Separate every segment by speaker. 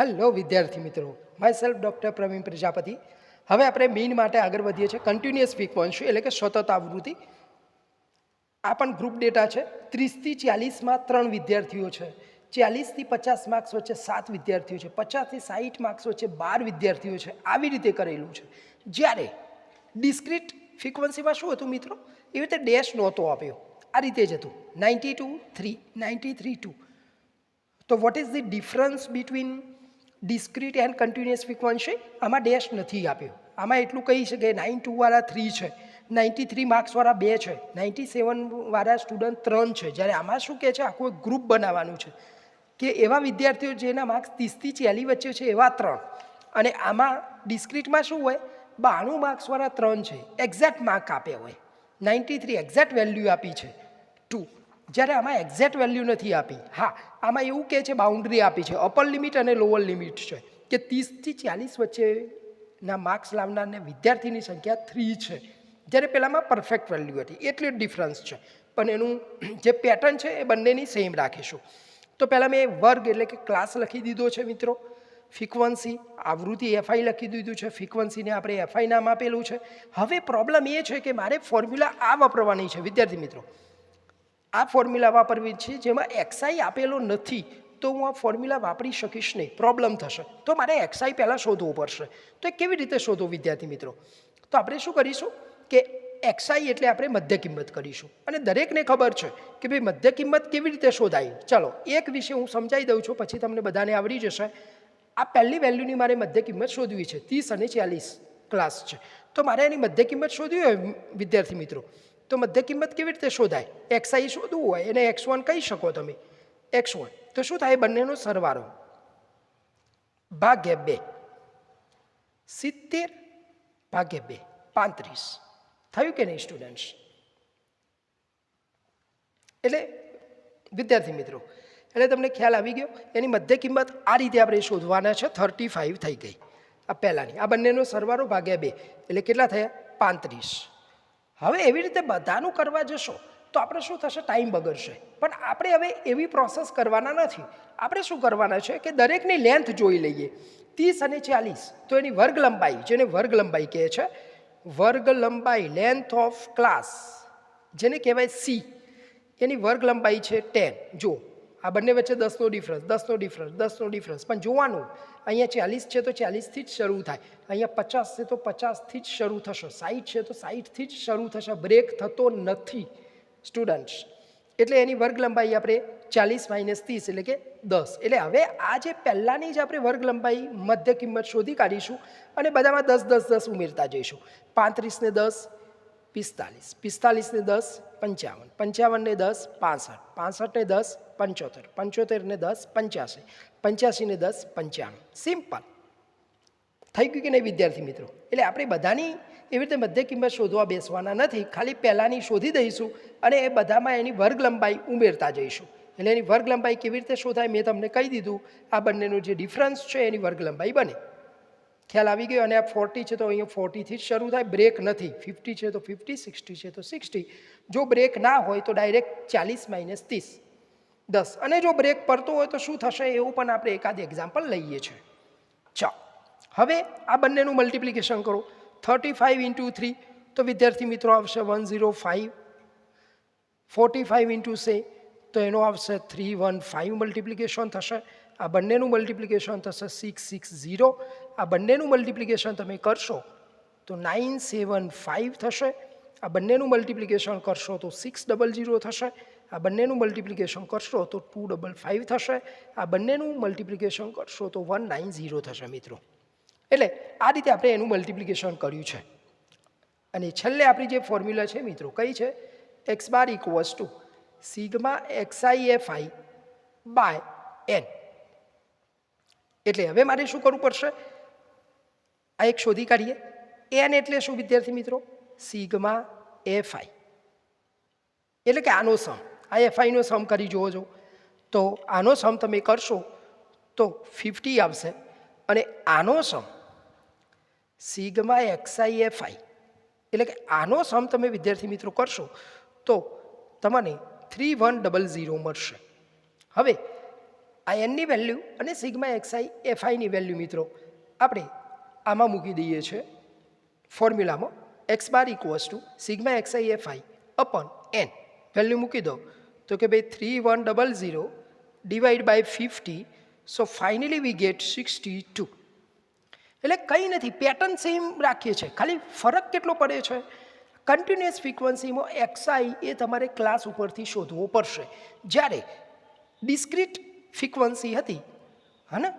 Speaker 1: Hello વિદ્યાર્થી મિત્રો, myself doctor Pravin Prajapati. હવે આપણે મીન માટે આગળ વધીએ છીએ. કન્ટિન્યુઅસ ફ્રીક્વન્સી એટલે કે સતત આવૃત્તિ. આ પણ ગ્રુપ ડેટા છે. 30 થી 40માં 3 વિદ્યાર્થીઓ છે, 40 થી 50 માર્ક્સ વચ્ચે 7 વિદ્યાર્થીઓ છે, 50 થી 60 માર્ક્સ વચ્ચે 12 વિદ્યાર્થીઓ છે. આવી રીતે કરેલું છે. જ્યારે ડિસ્ક્રીટ ફ્રીક્વન્સીમાં શું હતું મિત્રો, એવી રીતે ડેશ નહોતો આપ્યો, આ રીતે જ હતું 92 3 93 2. તો what is the difference between discrete and continuous frequency? આમાં ડેશ નથી આપ્યો. આમાં એટલું કહી છે કે 92 વાળા 3 છે, 93 માર્ક્સવાળા 2 છે, 97 વાળા સ્ટુડન્ટ 3 છે. જ્યારે આમાં શું કહે છે, આખું એક ગ્રુપ બનાવવાનું છે કે એવા વિદ્યાર્થીઓ જેના માર્ક્સ 30 થી 40 વચ્ચે છે એવા 3. અને આમાં ડિસ્ક્રીટમાં શું હોય, 92 માર્ક્સવાળા 3 છે, એક્ઝેક્ટ માર્ક આપ્યા હોય, 93 એક્ઝેક્ટ વેલ્યુ આપી છે 2. જ્યારે આમાં એક્ઝેક્ટ વેલ્યુ નથી આપી. હા, આમાં એવું કહે છે બાઉન્ડ્રી આપી છે, અપર લિમિટ અને લોઅર લિમિટ છે કે 30 થી 40 વચ્ચેના માર્ક્સ લાવનારને વિદ્યાર્થીની સંખ્યા 3 છે, જ્યારે પહેલાંમાં પરફેક્ટ વેલ્યુ હતી. એટલી જ ડિફરન્સ છે, પણ એનું જે પેટર્ન છે એ બંનેની સેમ રાખીશું. તો પહેલાં મેં વર્ગ એટલે કે ક્લાસ લખી દીધો છે મિત્રો. ફ્રીક્વન્સી આવૃત્તિ એફઆઈ લખી દીધું છે, ફ્રીક્વન્સીને આપણે એફઆઈ નામ આપેલું છે. હવે પ્રોબ્લેમ એ છે કે મારે ફોર્મ્યુલા આ વાપરવાની છે વિદ્યાર્થી મિત્રો. આ ફોર્મ્યુલા વાપરવી છે જેમાં એક્સઆઈ આપેલો નથી, તો હું આ ફોર્મ્યુલા વાપરી શકીશ નહીં, પ્રોબ્લેમ થશે. તો મારે એક્સઆઈ પહેલાં શોધવું પડશે. તો એ કેવી રીતે શોધવું વિદ્યાર્થી મિત્રો? તો આપણે શું કરીશું કે એક્સઆઈ એટલે આપણે મધ્ય કિંમત કરીશું. અને દરેકને ખબર છે કે ભાઈ મધ્ય કિંમત કેવી રીતે શોધાય. ચાલો એક વિશે હું સમજાવી દઉં છું, પછી તમને બધાને આવડી જશે. આ પહેલી વેલ્યુની મારે મધ્ય કિંમત શોધવી છે. 30 અને 40 ક્લાસ છે, તો મારે એની મધ્ય કિંમત શોધવી હોય વિદ્યાર્થી મિત્રો, તો મધ્ય કિંમત કેવી રીતે શોધાય? એક્સઆઈ શોધવું હોય એને x1 કહી શકો તમે. x1 તો શું થાય, બંનેનો સરવાળો ભાગ્યા 2, 70 ભાગ્યા 2 35. થયું કે નહીં સ્ટુડન્ટ્સ? એટલે વિદ્યાર્થી મિત્રો, એટલે તમને ખ્યાલ આવી ગયો. એની મધ્ય કિંમત આ રીતે આપણે શોધવાના છે. 35 થઈ ગઈ આ પહેલાંની. આ બંનેનો સરવાળો ભાગ્યા 2 એટલે કેટલા થયા? 35. હવે એવી રીતે બધાનું કરવા જશો તો આપણે શું થશે, ટાઈમ બગડશે. પણ આપણે હવે એવી પ્રોસેસ કરવાના નથી. આપણે શું કરવાના છે કે દરેકની લેન્થ જોઈ લઈએ. 30 અને 40 તો એની વર્ગ લંબાઈ, જેને વર્ગ લંબાઈ કહે છે, વર્ગ લંબાઈ લેન્થ ઓફ ક્લાસ જેને કહેવાય સી, એની વર્ગ લંબાઈ છે 10. જો આ બંને વચ્ચે 10નો ડિફરન્સ, 10નો ડિફરન્સ, 10નો ડિફરન્સ. પણ જોવાનું, અહીંયા 40 છે તો 40થી જ શરૂ થાય, અહીંયા 50 છે તો 50થી જ શરૂ થશે, 60 છે તો 60થી જ શરૂ થશે, બ્રેક થતો નથી સ્ટુડન્ટ્સ. એટલે એની વર્ગ લંબાઈ આપણે 40 - 30 એટલે કે 10. એટલે હવે આ જે પહેલાંની જ આપણે વર્ગ લંબાઈ મધ્ય કિંમત શોધી કાઢીશું અને બધામાં 10 10 10 ઉમેરતા જઈશું. 35 ને 10 45, 45 ને 10 55, 55 ને 10 65, 65 ને 10 75, 75 ને 10 85, 85 ને 10 95. સિમ્પલ થઈ ગયું કે નહીં વિદ્યાર્થી મિત્રો? એટલે આપણે બધાની એવી રીતે મધ્ય કિંમત શોધવા બેસવાના નથી, ખાલી પહેલાંની શોધી દઈશું અને એ બધામાં એની વર્ગ લંબાઈ ઉમેરતા જઈશું. એટલે એની વર્ગ લંબાઈ કેવી રીતે શોધાય મેં તમને કહી દીધું. આ બંનેનો જે ડિફરન્સ છે એની વર્ગ લંબાઈ બને. ખ્યાલ આવી ગયો? અને આ 40 છે તો અહીંયા 40થી જ શરૂ થાય, બ્રેક નથી. 50 છે તો 50, 60 છે તો 60. જો બ્રેક ના હોય તો ડાયરેક્ટ 40 - 30 10. અને જો બ્રેક પડતો હોય તો શું થશે એવું પણ આપણે એકાદ એક્ઝામ્પલ લઈએ છીએ. ચાલો હવે આ બંનેનું મલ્ટિપ્લિકેશન કરો. 35 × 3 તો વિદ્યાર્થી મિત્રો આવશે 105. 45 × 6 તો એનો આવશે 315 મલ્ટિપ્લિકેશન થશે. આ બંનેનું મલ્ટિપ્લિકેશન થશે 660. આ બંનેનું મલ્ટિપ્લિકેશન તમે કરશો તો 975 થશે. આ બંનેનું મલ્ટિપ્લિકેશન કરશો તો 600 થશે. આ બંનેનું મલ્ટિપ્લિકેશન કરશો તો 255 થશે. આ બંનેનું મલ્ટિપ્લિકેશન કરશો તો 190 થશે મિત્રો. એટલે આ રીતે આપણે એનું મલ્ટિપ્લિકેશન કર્યું છે. અને છેલ્લે આપણી જે ફોર્મ્યુલા છે મિત્રો કઈ છે? x bar equals to sigma xi/fi by n. એટલે હવે મારે શું કરવું પડશે? આ એક શોધી કાઢીએ. n એટલે શું વિદ્યાર્થી મિત્રો? Sigma fi. એટલે કે આનો સમ. આ fi નો સમ કરી જોવો છો તો આનો સમ તમે કરશો તો 50 આવશે. અને આનો સમ સિગ્મા xi/fi એટલે કે આનો સમ તમે વિદ્યાર્થી મિત્રો કરશો તો તમને 3100 મળશે. હવે આ એનની વેલ્યુ અને સિગ્મા એક્સઆઈ એફઆઈની વેલ્યુ મિત્રો આપણે આમાં મૂકી દઈએ છીએ ફોર્મ્યુલામાં x bar equals to sigma x i f i upon n value મૂકી દો તો કે ભાઈ 3100 divide by 50 so finally we get 62. એટલે કંઈ નથી, પેટર્ન સેમ રાખીએ છીએ, ખાલી ફરક કેટલો પડે છે કન્ટિન્યુઅસ ફ્રીક્વન્સીમાં એક્સઆઈ એ તમારે ક્લાસ ઉપરથી શોધવો પડશે, જ્યારે ડિસ્ક્રીટ ફ્રીક્વન્સી હતી હા ને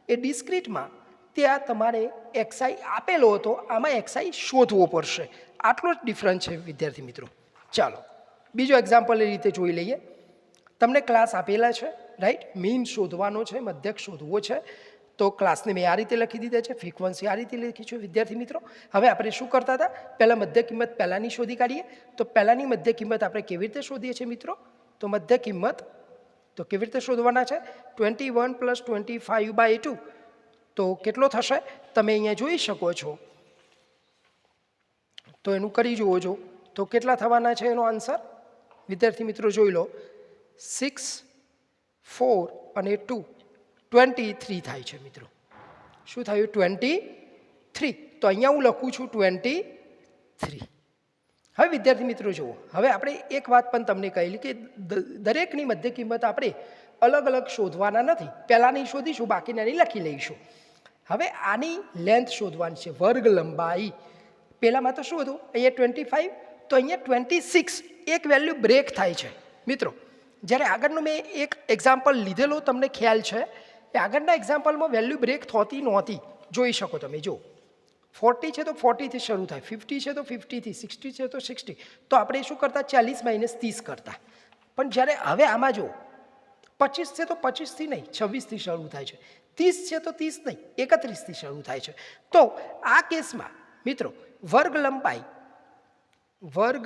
Speaker 1: એ ડિસ્ક્રીટમાં ત્યાં તમારે એક્સઆઈ આપેલો હતો, આમાં એક્સઆઈ શોધવો પડશે. આટલો જ ડિફરન્સ છે વિદ્યાર્થી મિત્રો. ચાલો બીજો એક્ઝામ્પલ એ રીતે જોઈ લઈએ. તમને ક્લાસ આપેલા છે રાઈટ, મીન શોધવાનો છે, મધ્યક શોધવો છે, તો ક્લાસને મેં આ રીતે લખી દીધા છે, ફ્રીક્વન્સી આ રીતે લખી છે વિદ્યાર્થી મિત્રો. હવે આપણે શું કરતા હતા, પહેલાં મધ્ય કિંમત પહેલાંની શોધી કાઢીએ. તો પહેલાંની મધ્ય કિંમત આપણે કેવી રીતે શોધીએ છીએ મિત્રો, તો મધ્ય કિંમત તો કેવી રીતે શોધવાના છે, 21 + 25/2 તો કેટલો થશે તમે અહીંયા જોઈ શકો છો. તો એનું કરી જુઓ છો તો કેટલા થવાના છે એનો આન્સર વિદ્યાર્થી મિત્રો જોઈ લો. 6, 4 અને 2 23 થાય છે મિત્રો. શું થયું 23. તો અહીંયા હું લખું છું 23. હવે વિદ્યાર્થી મિત્રો જુઓ, હવે આપણે એક વાત પણ તમને કહેલી કે દરેકની મધ્ય કિંમત આપણે અલગ અલગ શોધવાના નથી, પહેલાંની શોધીશું બાકીનાની લખી લઈશું. હવે આની લેન્થ શોધવાની છે, વર્ગ લંબાઈ. પહેલાંમાં તો શું હતું અહીંયા 25, તો અહીંયા 26 એક વેલ્યુ બ્રેક થાય છે મિત્રો. જ્યારે આગળનું મેં એક એક્ઝામ્પલ લીધેલો તમને ખ્યાલ છે, એ આગળના એક્ઝામ્પલમાં વેલ્યુ બ્રેક થતી નહોતી, જોઈ શકો તમે. જો 40 છે તો 40 થી શરૂ થાય, 50 છે તો 50 થી, 60 છે તો 60. તો આપણે શું કરતા 40 - 30 કરતા. પણ જ્યારે હવે આમાં જો 25 છે તો 25 થી નહીં 26 થી શરૂ થાય છે, 30 છે તો 30 નહીં 31 થી શરૂ થાય છે. તો આ કેસમાં મિત્રો વર્ગ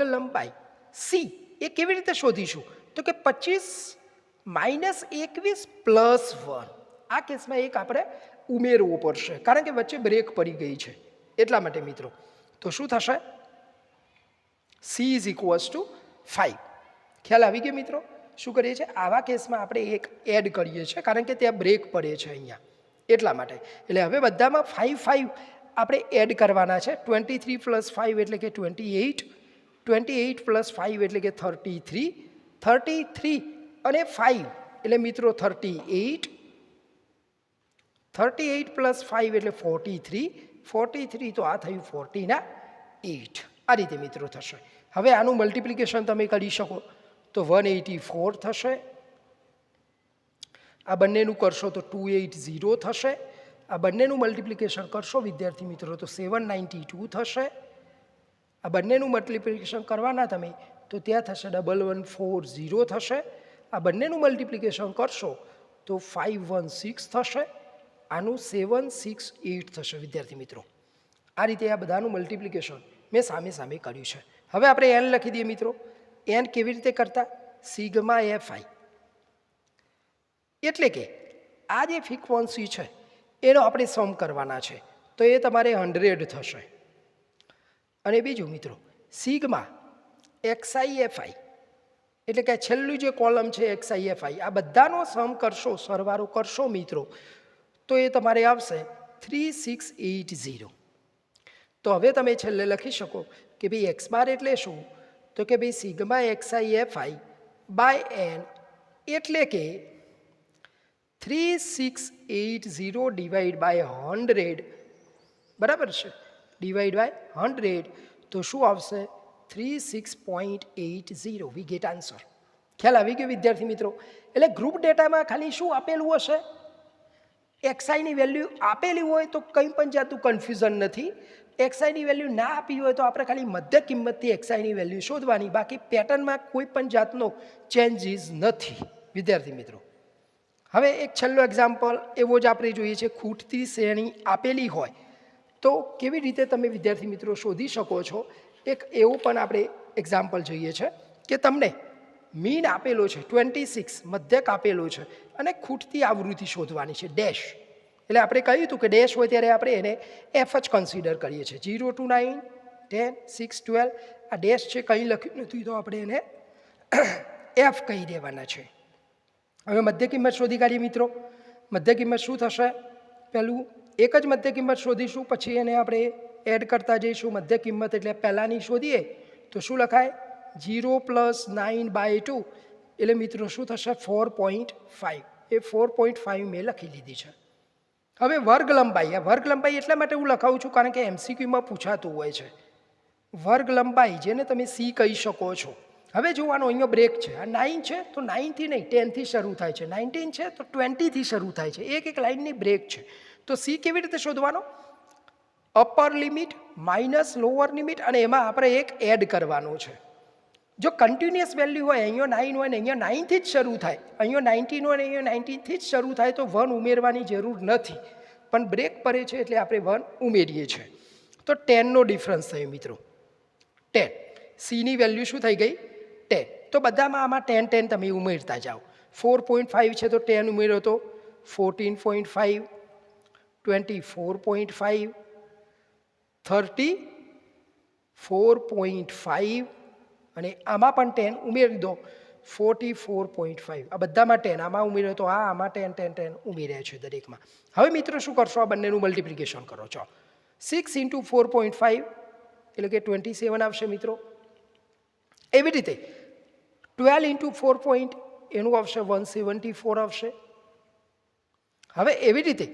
Speaker 1: લંબાઈ સી એ કેવી રીતે શોધીશું, તો કે 25 - 21 + 1. આ કેસમાં એક આપણે ઉમેરવો પડશે કારણ કે વચ્ચે બ્રેક પડી ગઈ છે એટલા માટે મિત્રો. તો શું થશે, સી ઇઝ ઇક્વલ્સ ટુ 5. ખ્યાલ આવી ગયો મિત્રો. શું કરીએ છીએ આવા કેસમાં આપણે એક એડ કરીએ છીએ કારણ કે ત્યાં બ્રેક પડે છે અહીંયા એટલા માટે. એટલે હવે બધામાં 5 આપણે એડ કરવાના છે. 23 + 5 એટલે કે 28, 28 + 5 એટલે કે 33, 33 અને 5 એટલે મિત્રો 38, 38 + 5 એટલે 43, 43 તો આ થયું 48. આ રીતે મિત્રો થશે. હવે આનું મલ્ટિપ્લિકેશન તમે કરી શકો તો 184 થશે. આ બંનેનું કરશો તો 280 થશે. આ બંનેનું મલ્ટિપ્લિકેશન કરશો વિદ્યાર્થી મિત્રો તો 792 થશે. આ બંનેનું મલ્ટિપ્લિકેશન કરવાના તમે તો ત્યાં થશે 1140 થશે. આ બંનેનું મલ્ટિપ્લિકેશન કરશો તો 516 થશે. આનું 768 થશે વિદ્યાર્થી મિત્રો. આ રીતે આ બધાનું મલ્ટિપ્લિકેશન મેં સામે કર્યું છે. હવે આપણે એન લખી દઈએ મિત્રો. એન કેવી રીતે કરતા, સિગ્મા એફઆઈ એટલે કે આ જે ફ્રીક્વન્સી છે એનો આપણે સમ કરવાના છે તો એ તમારે 100 થશે. અને બીજું મિત્રો સિગ્મા એક્સઆઈ એફઆઈ એટલે કે છેલ્લું જે કોલમ છે એક્સઆઈ એફઆઈ, આ બધાનો સમ કરશો, સરવાળો કરશો મિત્રો તો એ તમારે આવશે 3680. તો હવે તમે છેલ્લે લખી શકો કે ભાઈ એક્સ બાર એટલે શું, તો કે ભાઈ sigma x i f i by n એટલે કે 3680 ડિવાઈડ બાય 100 બરાબર છે, ડિવાઈડ બાય 100 તો શું આવશે 36.80. We get answer. ખ્યાલ આવી ગયો વિદ્યાર્થી મિત્રો. એટલે ગ્રુપ ડેટામાં ખાલી શું આપેલું હશે, એક્સઆઈની વેલ્યુ આપેલી હોય તો કંઈ પણ જાતનું કન્ફ્યુઝન નથી. એક્સઆઈની વેલ્યુ ના આપી હોય તો આપણે ખાલી મધ્ય કિંમતથી એક્સઆઈની વેલ્યુ શોધવાની, બાકી પેટર્નમાં કોઈ પણ જાતનો ચેન્જીસ નથી વિદ્યાર્થી મિત્રો. હવે એક છેલ્લો એક્ઝામ્પલ એવો જ આપણે જોઈએ છે. ખૂટતી શ્રેણી આપેલી હોય તો કેવી રીતે તમે વિદ્યાર્થી મિત્રો શોધી શકો છો, એક એવું પણ આપણે એક્ઝામ્પલ જોઈએ છે કે તમને મીન આપેલો છે 26, મધ્યક આપેલો છે અને ખૂટતી આવૃત્તિ શોધવાની છે ડેશ. એટલે આપણે કહ્યું હતું કે ડેશ હોય ત્યારે આપણે એને એફ જ કન્સિડર કરીએ છીએ. 0 to 9, 10, 6, 12. આ ડેશ છે કંઈ લખ્યું નથી તો આપણે એને એફ કહી દેવાના છે. હવે મધ્ય કિંમત શોધી કાઢીએ મિત્રો. મધ્ય કિંમત શું થશે? પહેલું એક જ મધ્ય કિંમત શોધીશું, પછી એને આપણે એડ કરતા જઈશું. મધ્ય કિંમત એટલે પહેલાંની શોધીએ તો શું લખાય? 0 + 9/2 એટલે મિત્રો શું થશે? 4.5. એ 4.5 મેં લખી લીધી છે. હવે વર્ગ લંબાઈ, આ વર્ગ લંબાઈ એટલા માટે હું લખાવું છું કારણ કે MCQમાં પૂછાતું હોય છે. વર્ગ લંબાઈ જેને તમે સી કહી શકો છો. હવે જોવાનો અહીંયા બ્રેક છે. આ 9 છે તો 9થી નહીં 10થી શરૂ થાય છે, 19 છે તો 20થી શરૂ થાય છે. એક લાઇનની બ્રેક છે. તો સી કેવી રીતે શોધવાનો? Upper limit minus lower limit, અને એમાં આપણે એક એડ કરવાનો છે. જો કન્ટિન્યુઅસ વેલ્યુ હોય, અહીંયા 9 હોય ને અહીંયા 9થી જ શરૂ થાય, અહીંયા 19 હોય ને અહીંયા 19થી જ શરૂ થાય તો 1 ઉમેરવાની જરૂર નથી. પણ બ્રેક પડે છે એટલે આપણે 1 ઉમેરીએ છીએ. તો 10નો ડિફરન્સ થયો મિત્રો. 10. સીની વેલ્યુ શું થઈ ગઈ? 10. તો બધામાં આમાં 10 10 તમે ઉમેરતા જાઓ. 4.5 છે તો 10 ઉમેરો તો 14.5, 24.5, 34.5, અને આમાં પણ 10 ઉમેરી દો 44.5. આ બધામાં 10, આમાં ઉમેરો તો આમાં 10 10 10 ઉમેર્યા છે દરેકમાં. હવે મિત્રો શું કરશો? આ બંનેનું મલ્ટિપ્લિકેશન કરો છો. 6 × 4.5 એટલે કે 27 આવશે મિત્રો. એવી રીતે 12 × 4 એનું આવશે 174 આવશે. હવે એવી રીતે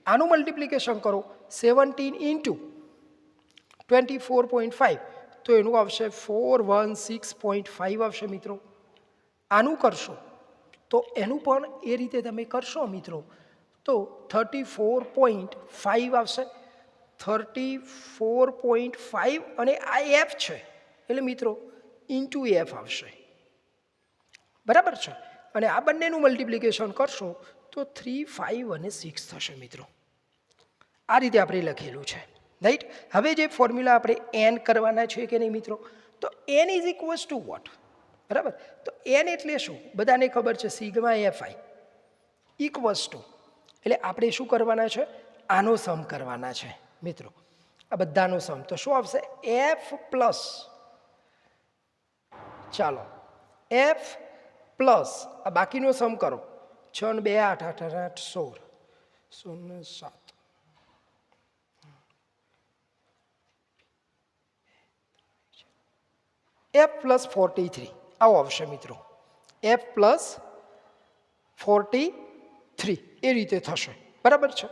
Speaker 1: આનું મલ્ટિપ્લિકેશન કરો 17 × 24.5 તો એનું આવશે 416.5 આવશે મિત્રો. આનું કરશો તો એનું પણ એ રીતે તમે કરશો મિત્રો તો 34.5 આવશે. 34.5 અને આ એફ છે એટલે મિત્રો ઇન્ટુ એફ આવશે. બરાબર છે? અને આ બંનેનું મલ્ટિપ્લિકેશન કરશો તો 3, 5 અને 6 થશે મિત્રો. આ રીતે આપણે લખેલું છે, રાઈટ? હવે જે ફોર્મ્યુલા આપણે એન કરવાના છે કે નહીં મિત્રો, તો n is equals to what? બરાબર? તો એન એટલે શું? બધાને ખબર છે, સિગ્મા એફઆઈ ઇક્વલ્સ ટુ, એટલે આપણે શું કરવાના છે? આનો સમ કરવાના છે મિત્રો. આ બધાનો સમ તો શું આવશે? એફ પ્લસ, ચાલો એફ પ્લસ આ બાકીનો સમ કરો. 6 2 8 8 8 16 0 7 એફ પ્લસ 43 આવો આવશે મિત્રો. એફ પ્લસ 43 એ રીતે થશે. બરાબર છે?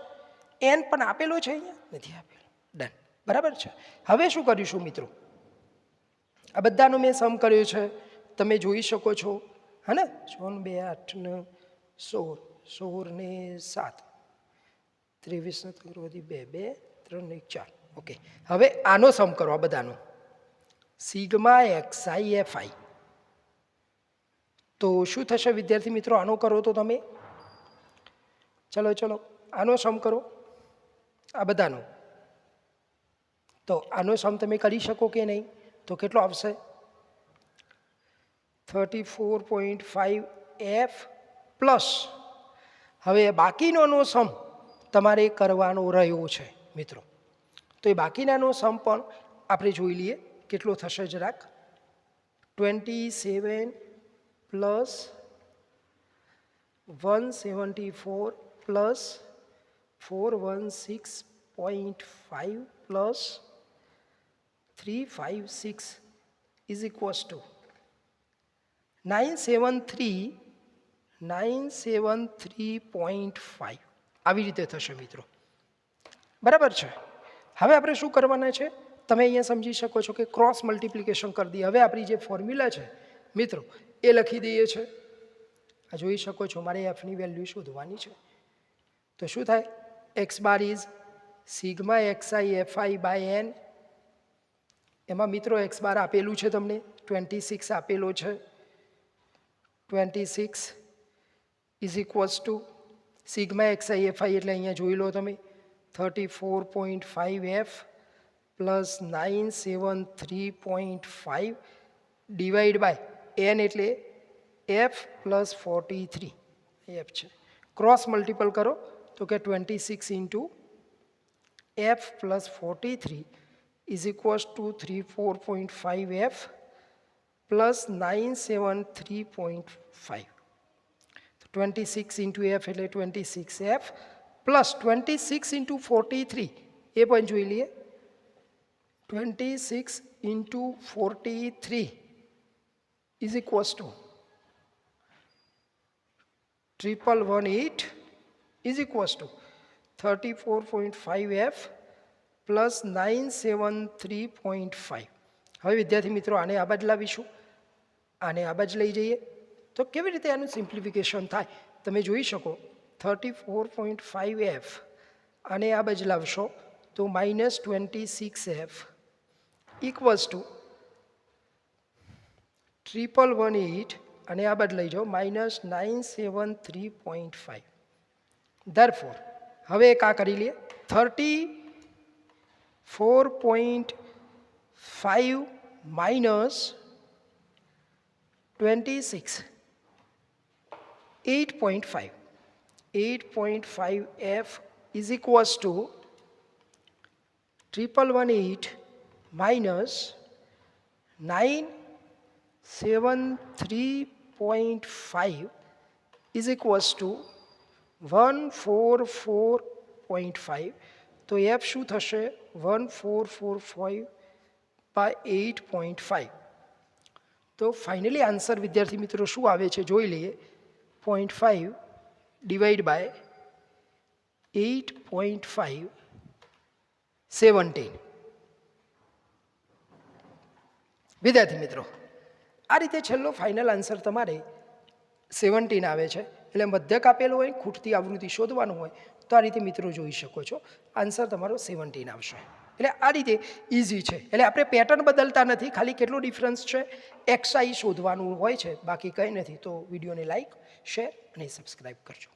Speaker 1: એન પણ આપેલો છે, અહીંયા નથી આપેલો. ડન. બરાબર છે? હવે શું કરીશું મિત્રો? આ બધાનો મેં સમ કર્યો છે, તમે જોઈ શકો છો. હા ને? 6 2 8 ને 16 16 ને 7 23 ને 2 2 3 ને 4. ઓકે. હવે આનો સમ કરો આ બધાનો. સિગ્મા એક્સઆઈ એફઆઈ તો શું થશે વિદ્યાર્થી મિત્રો? આનો કરો તો તમે, ચલો ચલો આનો સમ કરો આ બધાનો. તો આનો સમ તમે કરી શકો કે નહીં? તો કેટલો આવશે? 34.5 એફ પ્લસ, હવે બાકીનોનો સમ તમારે કરવાનો રહ્યો છે મિત્રો. તો એ બાકીનાનો સમ પણ આપણે જોઈ લઈએ કેટલો થશે જરાક. 27 plus 174 plus 416.5 plus 356 is equals two 973.5 આવી રીતે થશે મિત્રો. બરાબર છે? હવે આપણે શું કરવાના છે તમે અહીંયા સમજી શકો છો કે ક્રોસ મલ્ટિપ્લિકેશન કરી દઈએ. હવે આપણી જે ફોર્મ્યુલા છે મિત્રો એ લખી દઈએ છે. આ જોઈ શકો છો, મારે એફની વેલ્યુ શોધવાની છે. તો શું થાય? X bar is sigma x i f i by n. એમાં મિત્રો એક્સ બાર આપેલું છે તમને 26 આપેલો છે. 26 is equals to sigma x i f i એટલે અહીંયા જોઈ લો તમે 34.5 f plus 973.5 divide by n એટલે એફ પ્લસ 43 એફ છે. ક્રોસ મલ્ટિપલ કરો તો કે 26 into f plus 43 is equals to 34.5 f plus 973.5. 26 into f એટલે 26f પ્લસ 26 ઇન્ટુ 43 એ પણ જોઈ લઈએ 26 into 43 is equals two 1118 is equals two 34.5f plus 973.5. હવે વિદ્યાર્થી મિત્રો આને આ બાજુ લાવીશું, આને આ બાજુ લઈ જઈએ તો કેવી રીતે આનું સિમ્પ્લિફિકેશન થાય તમે જોઈ શકો. 34.5f આને આ બાજુ લાવશો તો -26f ઇક્વલ્સ ટુ 1118 અને આ બાજુ લઈ જાઓ -973.5. ધેરફોર હવે એક આ કરી લઈએ 34.5 minus 26 8.5 8.5f is equals to 1118 minus 973.5 is equals to 144.5. તો f શું થશે 1445 by 8.5. તો ફાઇનલી આન્સર વિદ્યાર્થી મિત્રો શું આવે છે જોઈ લઈએ 0.5 ડિવાઈડ બાય 8.5 17. વિદ્યાર્થી મિત્રો આ રીતે છેલ્લો ફાઇનલ આન્સર તમારે 17 આવે છે. એટલે મધ્યક આપેલું હોય ખૂટતી આવૃત્તિ શોધવાનું હોય તો આ રીતે મિત્રો જોઈ શકો છો આન્સર તમારો 17 આવશે. એટલે આ રીતે ઇઝી છે. એટલે આપણે પેટર્ન બદલતા નથી, ખાલી કેટલો ડિફરન્સ છે XI શોધવાનું હોય છે, બાકી કંઈ નથી. તો વિડીયોને લાઈક, શેર અને સબસ્ક્રાઈબ કરજો.